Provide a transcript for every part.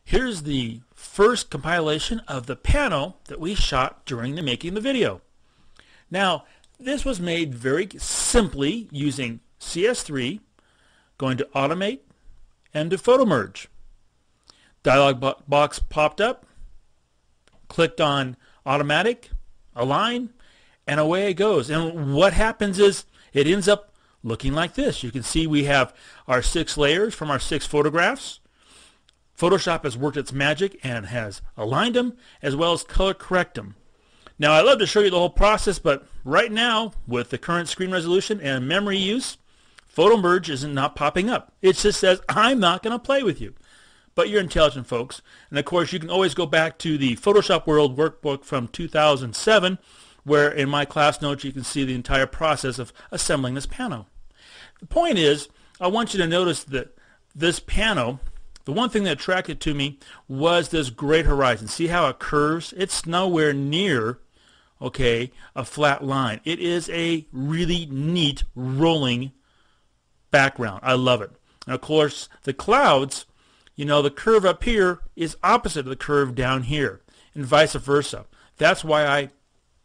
Here's the first compilation of the panel that we shot during the making of the video. Now, this was made very simply using CS3, going to Automate, and to Photo Merge. Dialog box popped up, clicked on Automatic, Align, and away it goes. And what happens is it ends up looking like this. You can see we have our 6 layers from our 6 photographs. Photoshop has worked its magic and has aligned them as well as color correct them. Now, I love to show you the whole process, but right now, with the current screen resolution and memory use, Photo Merge isn't not popping up. It just says, I'm not going to play with you. But you're intelligent folks. And of course, you can always go back to the Photoshop World workbook from 2007, where in my class notes you can see the entire process of assembling this panel. The point is, I want you to notice that this panel, the one thing that attracted to me was this great horizon. See how it curves? It's nowhere near, okay, a flat line. It is a really neat rolling background. I love it. And of course, the clouds, you know, the curve up here is opposite of the curve down here, and vice versa. That's why I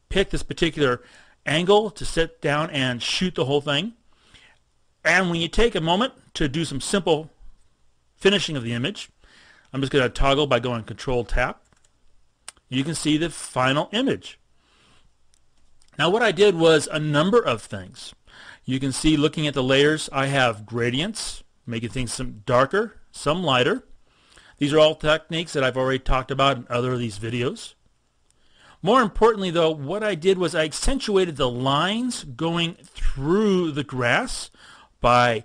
picked this particular angle to sit down and shoot the whole thing. And when you take a moment to do some simple finishing of the image, I'm just going to toggle by going Control Tap. You can see the final image. Now what I did was a number of things. You can see, looking at the layers, I have gradients, making things some darker, some lighter. These are all techniques that I've already talked about in other of these videos. More importantly though, what I did was I accentuated the lines going through the grass by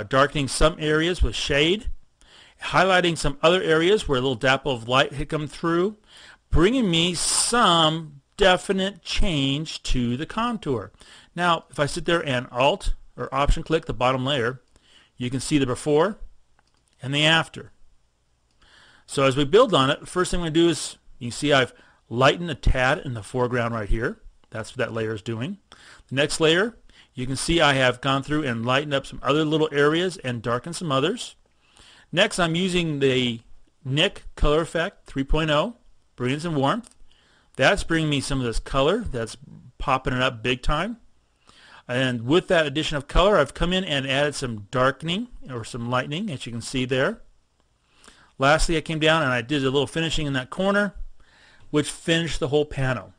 darkening some areas with shade, highlighting some other areas where a little dapple of light had come through, bringing me some definite change to the contour. Now, if I sit there and Alt or Option click the bottom layer, you can see the before and the after. So as we build on it, the first thing I'm going to do is, you can see I've lightened a tad in the foreground right here. That's what that layer is doing. The next layer, you can see I have gone through and lightened up some other little areas and darkened some others. Next, I'm using the Nik Color Effect 3.0, Brilliance and Warmth. That's bringing me some of this color. That's popping it up big time. And with that addition of color, I've come in and added some darkening or some lightening, as you can see there. Lastly, I came down and I did a little finishing in that corner, which finished the whole panel.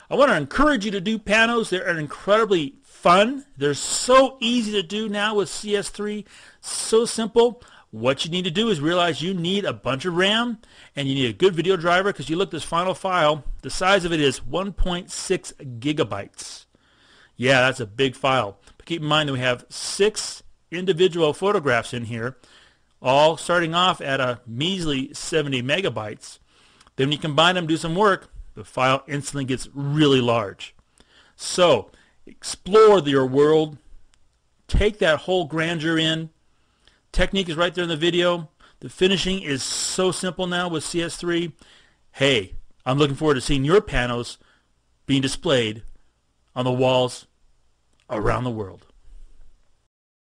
I want to encourage you to do panels. They're incredibly fun. They're so easy to do now with CS3. So simple. What you need to do is realize you need a bunch of RAM and you need a good video driver, because you look at this final file, the size of it is 1.6 gigabytes. Yeah, that's a big file. But keep in mind that we have 6 individual photographs in here, all starting off at a measly 70 megabytes. Then when you combine them, do some work, the file instantly gets really large. So explore your world. Take that whole grandeur in. Technique is right there in the video. The finishing is so simple now with CS3. Hey, I'm looking forward to seeing your panels being displayed on the walls around the world.